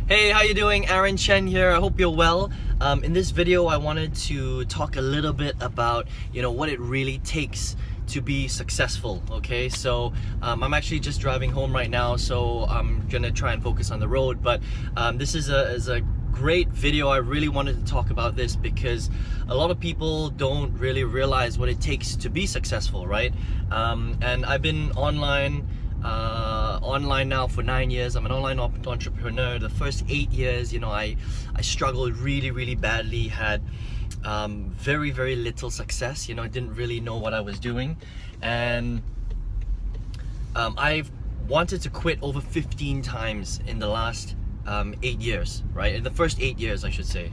Hey, how you doing? Aaron Chen here. I hope you're well. In this video, I wanted to talk a little bit about, what it really takes to be successful. Okay, so I'm actually just driving home right now, so I'm gonna try and focus on the road. But this is a great video. I really wanted to talk about this because a lot of people don't really realize what it takes to be successful, right? And I've been online now for 9 years. I'm an online entrepreneur. The first 8 years, I struggled really badly, had very little success. I didn't really know what I was doing, and I've wanted to quit over 15 times in the last 8 years, right? In the first 8 years, I should say.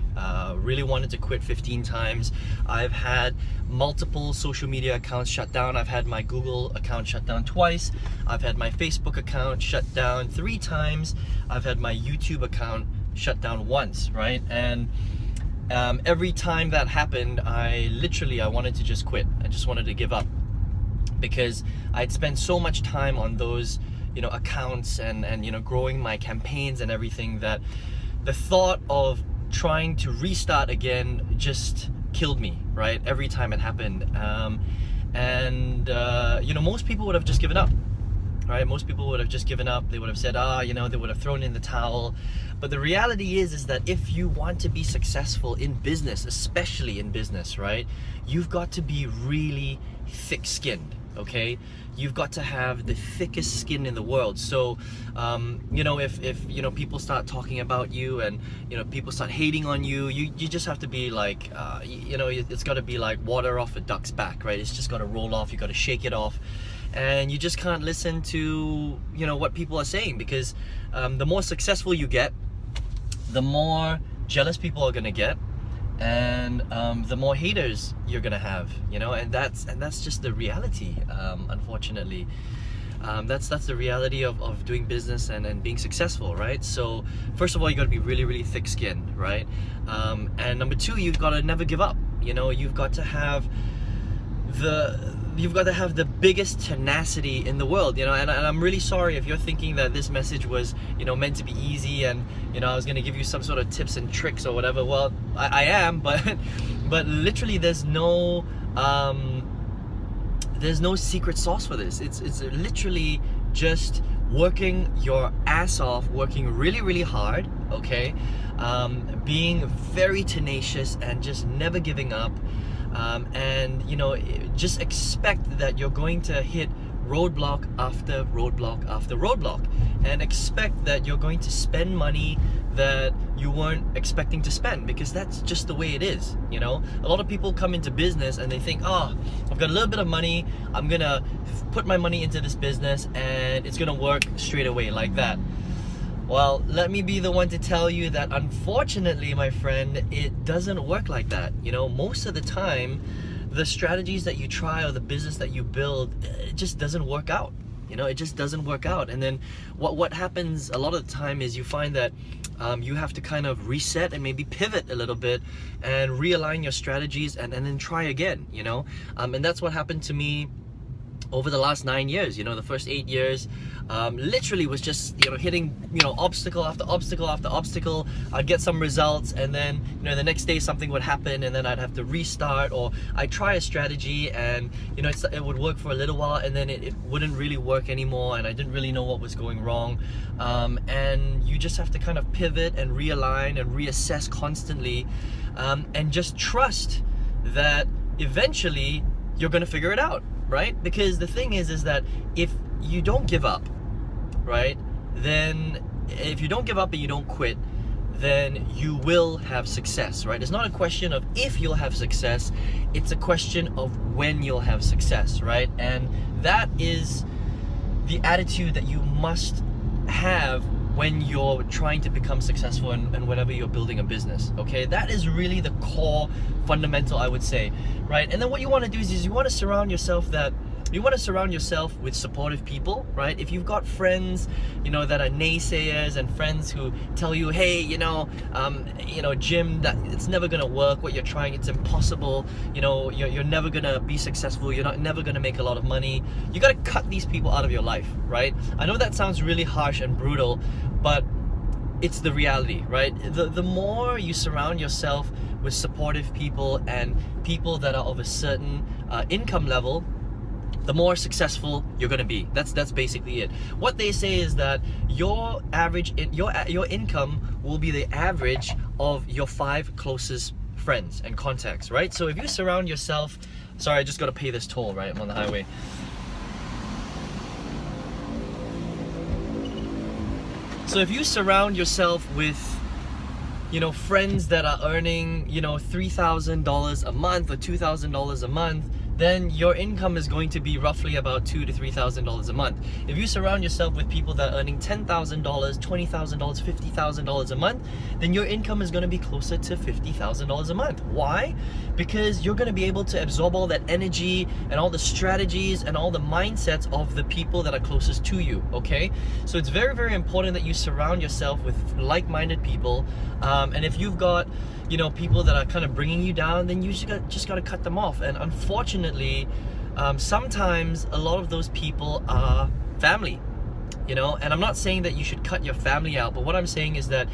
Really wanted to quit 15 times. I've had multiple social media accounts shut down. I've had my Google account shut down twice. I've had my Facebook account shut down 3 times. I've had my YouTube account shut down once, right? And every time that happened, I wanted to just quit. I just wanted to give up because I'd spent so much time on those accounts and growing my campaigns and everything, that the thought of trying to restart again just killed me, right? Every time it happened. Most people would have just given up, right? Most people would have just given up. They would have said, they would have thrown in the towel. But the reality is that if you want to be successful in business, especially in business, right, you've got to be really thick-skinned. Okay, you've got to have the thickest skin in the world. So if people start talking about you and people start hating on you, you just have to be like it's got to be like water off a duck's back, right? It's just got to roll off. You got to shake it off, and you just can't listen to what people are saying, because the more successful you get, the more jealous people are gonna get, and the more haters you're gonna have, and that's just the reality. Unfortunately, that's the reality of doing business and being successful, right? So first of all, you got to be really thick-skinned, right? And number two, you've got to never give up. You've got to have the biggest tenacity in the world, and I'm really sorry if you're thinking that this message was meant to be easy, and I was going to give you some sort of tips and tricks or whatever. Well, I am, but literally there's no secret sauce for this. It's literally just working your ass off, working really hard, okay? Being very tenacious and just never giving up. Just expect that you're going to hit roadblock after roadblock after roadblock, and expect that you're going to spend money that you weren't expecting to spend, because that's just the way it is. A lot of people come into business and they think, I've got a little bit of money, I'm gonna put my money into this business and it's gonna work straight away like that. Well, let me be the one to tell you that unfortunately, my friend, it doesn't work like that. Most of the time, the strategies that you try or the business that you build, it just doesn't work out. It just doesn't work out. And then what happens a lot of the time is you find that you have to kind of reset and maybe pivot a little bit and realign your strategies and then try again, and that's what happened to me over the last 9 years. The first 8 years literally was just hitting obstacle after obstacle after obstacle. I'd get some results, and then the next day something would happen, and then I'd have to restart, or I'd try a strategy and it would work for a little while, and then it wouldn't really work anymore, and I didn't really know what was going wrong. And you just have to kind of pivot and realign and reassess constantly, and just trust that eventually you're gonna figure it out, right? Because the thing is that if you don't give up, right, then if you don't give up and you don't quit, then you will have success, right? It's not a question of if you'll have success, it's a question of when you'll have success, right? And that is the attitude that you must have when you're trying to become successful and whenever you're building a business, okay? That is really the core fundamental, I would say, right? And then what you want to do is you want to surround yourself with supportive people, right? If you've got friends, that are naysayers, and friends who tell you, hey, Jim, that it's never gonna work. What you're trying, it's impossible. You're never gonna be successful. You're never gonna make a lot of money. You gotta cut these people out of your life, right? I know that sounds really harsh and brutal, but it's the reality, right? The more you surround yourself with supportive people and people that are of a certain income level, the more successful you're gonna be. That's basically it. What they say is that your average your income will be the average of your 5 closest friends and contacts, right? So if you surround yourself, sorry, I just gotta pay this toll, right? I'm on the highway. So if you surround yourself with, you know, friends that are earning, you know, $3,000 a month or $2,000 a month, then your income is going to be roughly about $2,000 to $3,000 a month. If you surround yourself with people that are earning $10,000, $20,000, $50,000 a month, then your income is going to be closer to $50,000 a month. Why? Because you're going to be able to absorb all that energy and all the strategies and all the mindsets of the people that are closest to you, okay? So it's very, very important that you surround yourself with like-minded people. And if you've got, you know, people that are kind of bringing you down, then you just got to cut them off. And unfortunately, sometimes a lot of those people are family, you know. And I'm not saying that you should cut your family out, but what I'm saying is that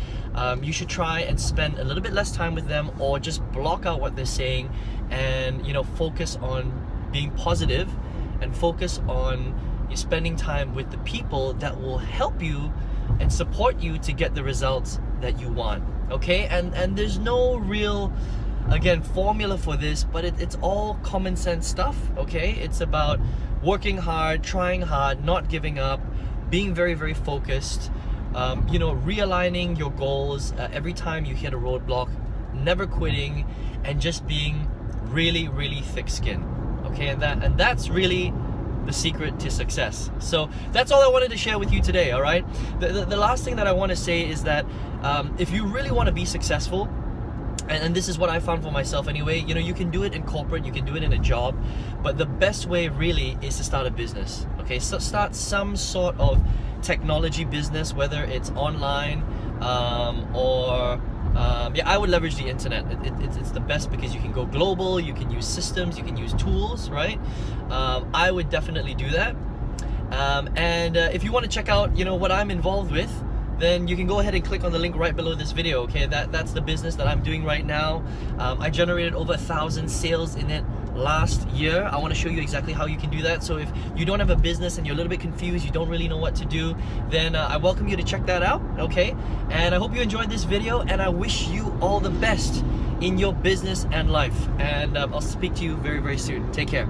you should try and spend a little bit less time with them, or just block out what they're saying, and, you know, focus on being positive and focus on you spending time with the people that will help you and support you to get the results that you want, okay? And there's no real, again, formula for this, but it's all common sense stuff, okay? It's about working hard, trying hard, not giving up, being very, very focused, you know, realigning your goals every time you hit a roadblock, never quitting, and just being really, really thick-skinned, okay? And that's really the secret to success. So that's all I wanted to share with you today, all right? The last thing that I want to say is that if you really want to be successful, and this is what I found for myself anyway, you know, you can do it in corporate, you can do it in a job, but the best way really is to start a business, okay? So start some sort of technology business, whether it's online or yeah, I would leverage the internet. It's the best because you can go global, you can use systems, you can use tools, right? I would definitely do that. And if you want to check out, you know, what I'm involved with, then you can go ahead and click on the link right below this video, okay? That's the business that I'm doing right now. I generated over 1,000 sales in it last year. I want to show you exactly how you can do that. So if you don't have a business and you're a little bit confused, you don't really know what to do, then I welcome you to check that out, okay? And I hope you enjoyed this video, and I wish you all the best in your business and life. And I'll speak to you very, very soon. Take care.